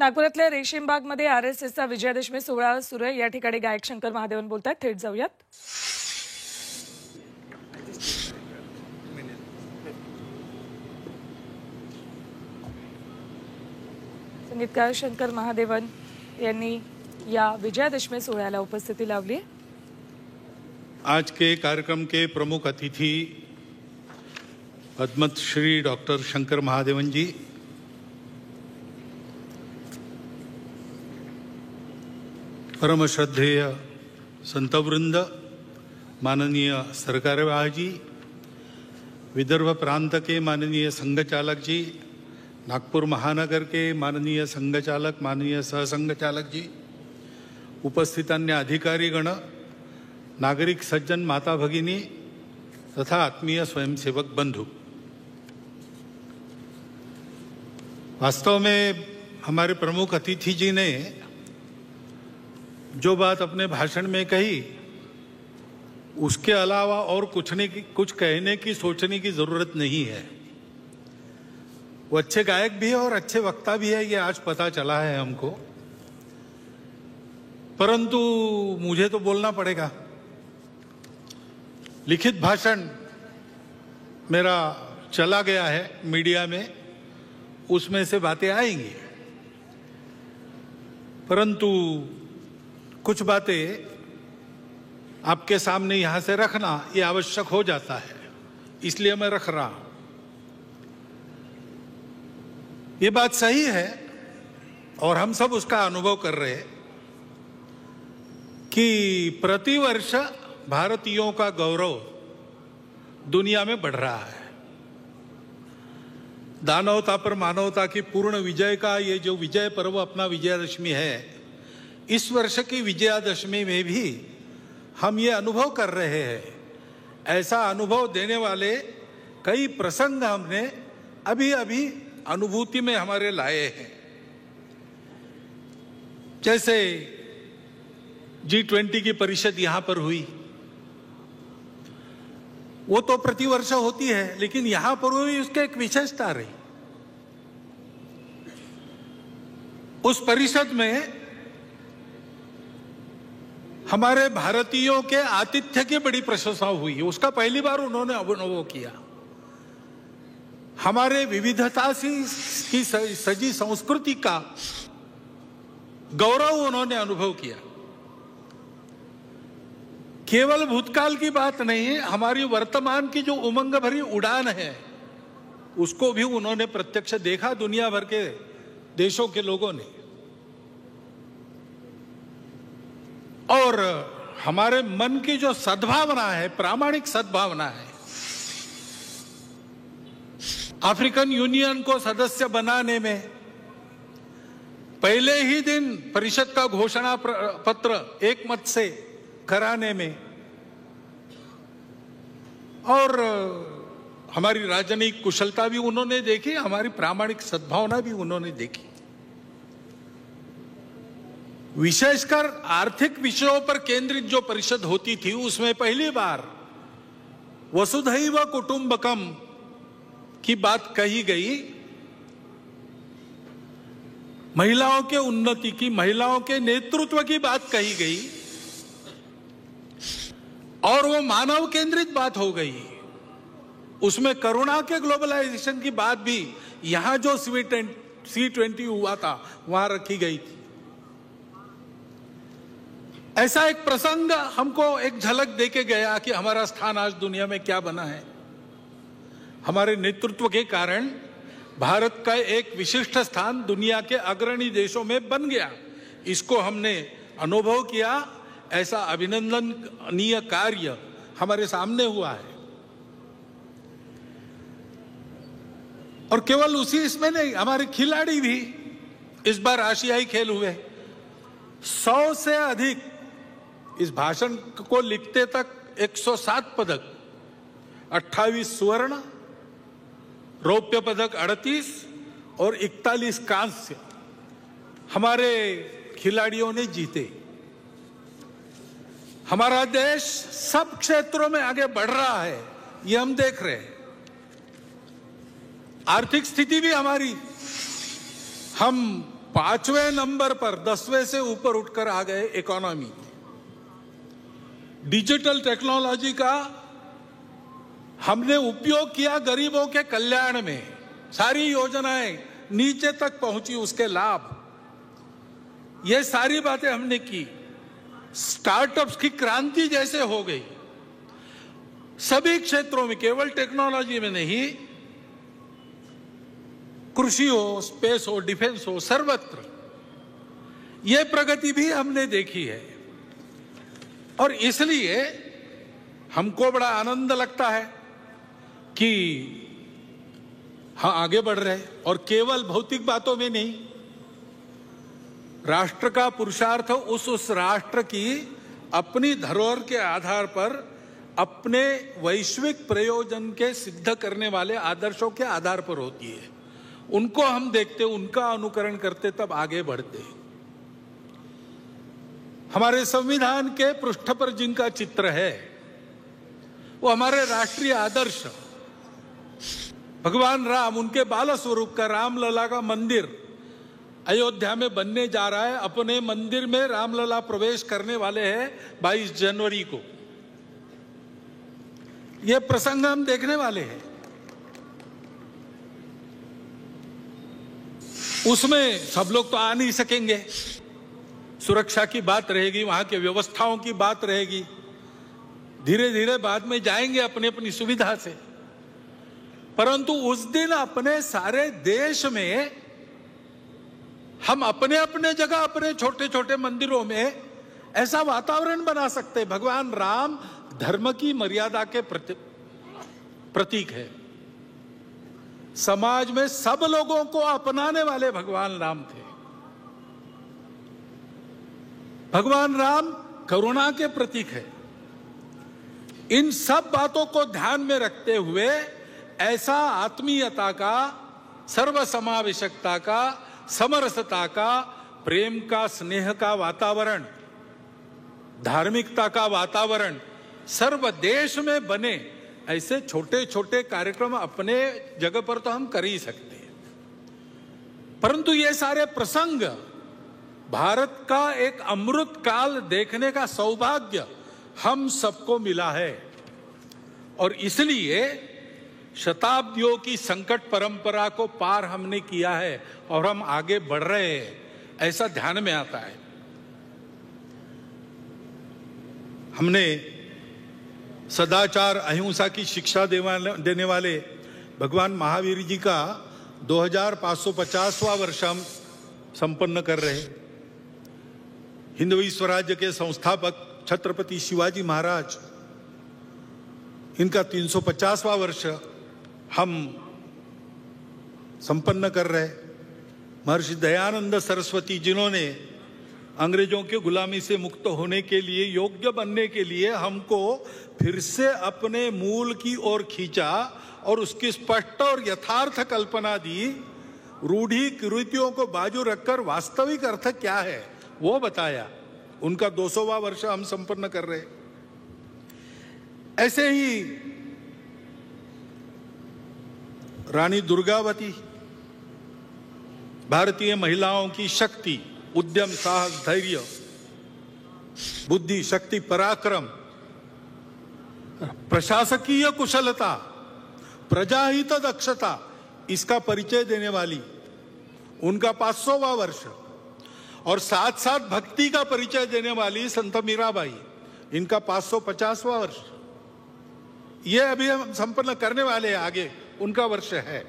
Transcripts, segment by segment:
नागपुरातल्या रेशीमबागमध्ये आरएसएसचा विजयादशमी सोहळा सुरू आहे। या ठिकाणी गायक शंकर महादेवन बोलतात, थेट जाऊयात। संगीतकार शंकर महादेवन यांनी या विजयादशमी सोहळ्याला उपस्थिती लावली। आज के कार्यक्रम के प्रमुख अतिथि पद्मश्री डॉक्टर शंकर महादेवन जी, परम श्रद्धेय संतवृंद, माननीय सरकारवाह जी, विदर्भ प्रांत के माननीय संघ चालक जी, नागपुर महानगर के माननीय संघ चालक, माननीय सहसंघ चालक जी, उपस्थित अन्य अधिकारी गण, नागरिक सज्जन, माता भगिनी तथा आत्मीय स्वयंसेवक बंधु, वास्तव में हमारे प्रमुख अतिथि जी ने जो बात अपने भाषण में कही, उसके अलावा और कुछ कहने की, सोचने की जरूरत नहीं है। वो अच्छे गायक भी है और अच्छे वक्ता भी है, ये आज पता चला है हमको। परंतु मुझे तो बोलना पड़ेगा। लिखित भाषण मेरा चला गया है मीडिया में, उसमें से बातें आएंगी, परंतु कुछ बातें आपके सामने यहां से रखना ये आवश्यक हो जाता है, इसलिए मैं रख रहा हूं। ये बात सही है और हम सब उसका अनुभव कर रहे हैं कि प्रतिवर्ष भारतीयों का गौरव दुनिया में बढ़ रहा है। दानवता पर मानवता की पूर्ण विजय का ये जो विजय पर्व अपना विजयादशमी है, इस वर्ष की विजयादशमी में भी हम ये अनुभव कर रहे हैं। ऐसा अनुभव देने वाले कई प्रसंग हमने अभी अभी अनुभूति में हमारे लाए हैं। जैसे G20 की परिषद यहां पर हुई, वो तो प्रतिवर्ष होती है, लेकिन यहां पर हुई उसके एक विशेषता रही। उस परिषद में हमारे भारतीयों के आतिथ्य की बड़ी प्रशंसा हुई, उसका पहली बार उन्होंने अनुभव किया। हमारे विविधता की सजी संस्कृति का गौरव उन्होंने अनुभव किया। केवल भूतकाल की बात नहीं है, हमारी वर्तमान की जो उमंग भरी उड़ान है, उसको भी उन्होंने प्रत्यक्ष देखा, दुनिया भर के देशों के लोगों ने। और हमारे मन की जो सद्भावना है, प्रामाणिक सद्भावना है, अफ्रीकन यूनियन को सदस्य बनाने में पहले ही दिन परिषद का घोषणा पत्र एक मत से कराने में, और हमारी राजनीतिक कुशलता भी उन्होंने देखी, हमारी प्रामाणिक सद्भावना भी उन्होंने देखी। विशेषकर आर्थिक विषयों पर केंद्रित जो परिषद होती थी, उसमें पहली बार वसुधैव कुटुंबकम की बात कही गई। महिलाओं के उन्नति की, महिलाओं के नेतृत्व की बात कही गई, और वो मानव केंद्रित बात हो गई। उसमें करुणा के ग्लोबलाइजेशन की बात भी यहां जो C20 हुआ था वहां रखी गई थी। ऐसा एक प्रसंग हमको एक झलक देके गया कि हमारा स्थान आज दुनिया में क्या बना है। हमारे नेतृत्व के कारण भारत का एक विशिष्ट स्थान दुनिया के अग्रणी देशों में बन गया। इसको हमने अनुभव किया। ऐसा अभिनंदनीय कार्य हमारे सामने हुआ है। और केवल उसी इसमें नहीं, हमारे खिलाड़ी भी इस बार आशियाई खेल हुए। 100 से अधिक, इस भाषण को लिखते तक 107 पदक, 28 स्वर्ण, रौप्य पदक 38 और 41 कांस्य हमारे खिलाड़ियों ने जीते। हमारा देश सब क्षेत्रों में आगे बढ़ रहा है, ये हम देख रहे हैं। आर्थिक स्थिति भी हमारी, हम 5वें नंबर पर 10वें से ऊपर उठकर आ गए इकोनॉमी। डिजिटल टेक्नोलॉजी का हमने उपयोग किया गरीबों के कल्याण में, सारी योजनाएं नीचे तक पहुंची, उसके लाभ, ये सारी बातें हमने की। स्टार्टअप्स की क्रांति जैसे हो गई सभी क्षेत्रों में, केवल टेक्नोलॉजी में नहीं, कृषि हो, स्पेस हो, डिफेंस हो, सर्वत्र यह प्रगति भी हमने देखी है। और इसलिए हमको बड़ा आनंद लगता है कि हाँ, आगे बढ़ रहे, और केवल भौतिक बातों में नहीं, राष्ट्र का पुरुषार्थ उस राष्ट्र की अपनी धरोहर के आधार पर अपने वैश्विक प्रयोजन के सिद्ध करने वाले आदर्शों के आधार पर होती है। उनको हम देखते, उनका अनुकरण करते, तब आगे बढ़ते। हमारे संविधान के पृष्ठ पर जिनका चित्र है वो हमारे राष्ट्रीय आदर्श भगवान राम, उनके बाल स्वरूप का रामलला का मंदिर अयोध्या में बनने जा रहा है। अपने मंदिर में रामलला प्रवेश करने वाले हैं 22 जनवरी को। यह प्रसंग हम देखने वाले हैं। उसमें सब लोग तो आ नहीं सकेंगे, सुरक्षा की बात रहेगी, वहां के व्यवस्थाओं की बात रहेगी। धीरे धीरे बाद में जाएंगे अपनी अपनी सुविधा से, परंतु उस दिन अपने सारे देश में हम अपने अपने जगह, अपने छोटे छोटे मंदिरों में ऐसा वातावरण बना सकते। भगवान राम धर्म की मर्यादा के प्रतीक है। समाज में सब लोगों को अपनाने वाले भगवान राम थे। भगवान राम करुणा के प्रतीक है। इन सब बातों को ध्यान में रखते हुए ऐसा आत्मीयता का, सर्वसमावेशकता का, समरसता का, प्रेम का, स्नेह का वातावरण, धार्मिकता का वातावरण सर्व देश में बने, ऐसे छोटे छोटे कार्यक्रम अपने जगह पर तो हम कर ही सकते हैं। परंतु ये सारे प्रसंग भारत का एक अमृत काल देखने का सौभाग्य हम सबको मिला है, और इसलिए शताब्दियों की संकट परंपरा को पार हमने किया है और हम आगे बढ़ रहे हैं, ऐसा ध्यान में आता है। हमने सदाचार, अहिंसा की शिक्षा देने वाले भगवान महावीर जी का 2550वां वर्ष हम संपन्न कर रहे हैं। हिंदवी स्वराज्य के संस्थापक छत्रपति शिवाजी महाराज, इनका 350वां वर्ष हम संपन्न कर रहे। महर्षि दयानंद सरस्वती, जिन्होंने अंग्रेजों की गुलामी से मुक्त होने के लिए, योग्य बनने के लिए हमको फिर से अपने मूल की ओर खींचा और उसकी स्पष्ट और यथार्थ कल्पना दी, रूढ़ी कुरीतियों को बाजू रखकर वास्तविक अर्थ क्या है वो बताया। उनका 200वां वर्ष हम संपन्न कर रहे। ऐसे ही रानी दुर्गावती, भारतीय महिलाओं की शक्ति, उद्यम, साहस, धैर्य, बुद्धि, शक्ति, पराक्रम, प्रशासकीय कुशलता, प्रजाहित दक्षता, इसका परिचय देने वाली, उनका 500वां वर्ष। और साथ साथ भक्ति का परिचय देने वाली संत मीराबाई, इनका 550वां वर्ष। ये अभी हम संपन्न करने वाले हैं, आगे उनका वर्ष है।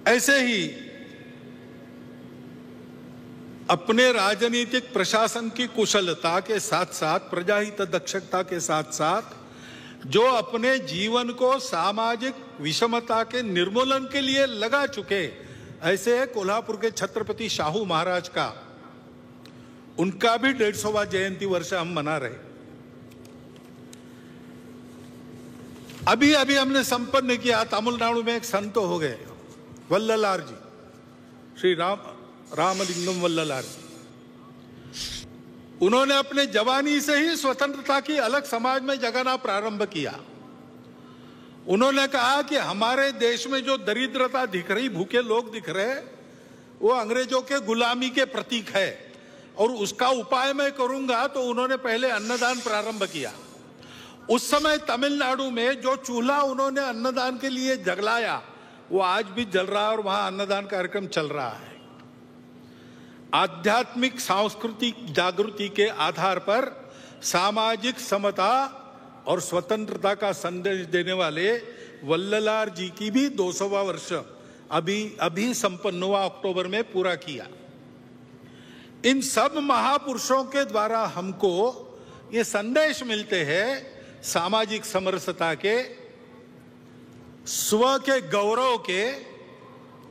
ऐसे ही अपने राजनीतिक प्रशासन की कुशलता के साथ साथ, प्रजाहित दक्षता के साथ साथ, जो अपने जीवन को सामाजिक विषमता के निर्मूलन के लिए लगा चुके, ऐसे कोल्हापुर के छत्रपति शाहू महाराज का, उनका भी 150वां जयंती वर्ष हम मना रहे। अभी अभी हमने संपन्न किया, तमिलनाडु में एक संत हो गए, वल्ललार जी, श्री रामलिंगम वल्ललार जी। उन्होंने अपने जवानी से ही स्वतंत्रता की अलग समाज में जगाना प्रारंभ किया। उन्होंने कहा कि हमारे देश में जो दरिद्रता दिख रही, भूखे लोग दिख रहे, वो अंग्रेजों के गुलामी के प्रतीक है और उसका उपाय मैं करूंगा, तो उन्होंने पहले अन्नदान प्रारंभ किया। उस समय तमिलनाडु में जो चूल्हा उन्होंने अन्नदान के लिए जलाया वो आज भी जल रहा है और वहां अन्नदान कार्यक्रम चल रहा है। आध्यात्मिक सांस्कृतिक जागृति के आधार पर सामाजिक समता और स्वतंत्रता का संदेश देने वाले वल्ललार जी की भी 200वां वर्ष अभी संपन्न हुआ, अक्टूबर में पूरा किया। इन सब महापुरुषों के द्वारा हमको ये संदेश मिलते हैं सामाजिक समरसता के, स्व के गौरव के,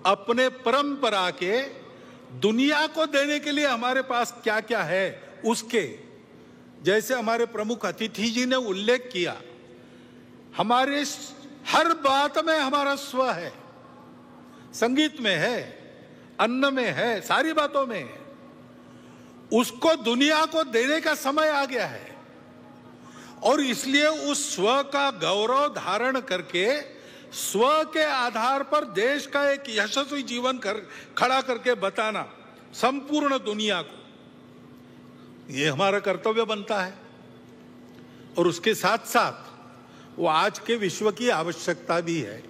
अपने परंपरा के, दुनिया को देने के लिए हमारे पास क्या क्या है उसके। जैसे हमारे प्रमुख अतिथि जी ने उल्लेख किया, हमारे हर बात में हमारा स्व है, संगीत में है, अन्न में है, सारी बातों में है। उसको दुनिया को देने का समय आ गया है और इसलिए उस स्व का गौरव धारण करके स्व के आधार पर देश का एक यशस्वी जीवन खड़ा करके बताना संपूर्ण दुनिया को, ये हमारा कर्तव्य बनता है। और उसके साथ साथ वो आज के विश्व की आवश्यकता भी है।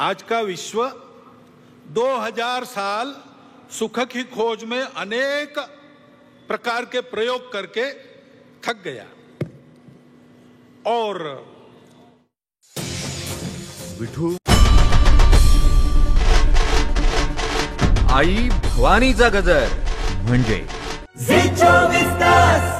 आज का विश्व 2000 साल सुख की खोज में अनेक प्रकार के प्रयोग करके थक गया और विठू आई भवानीचा गजर म्हणजे झी 24 तास.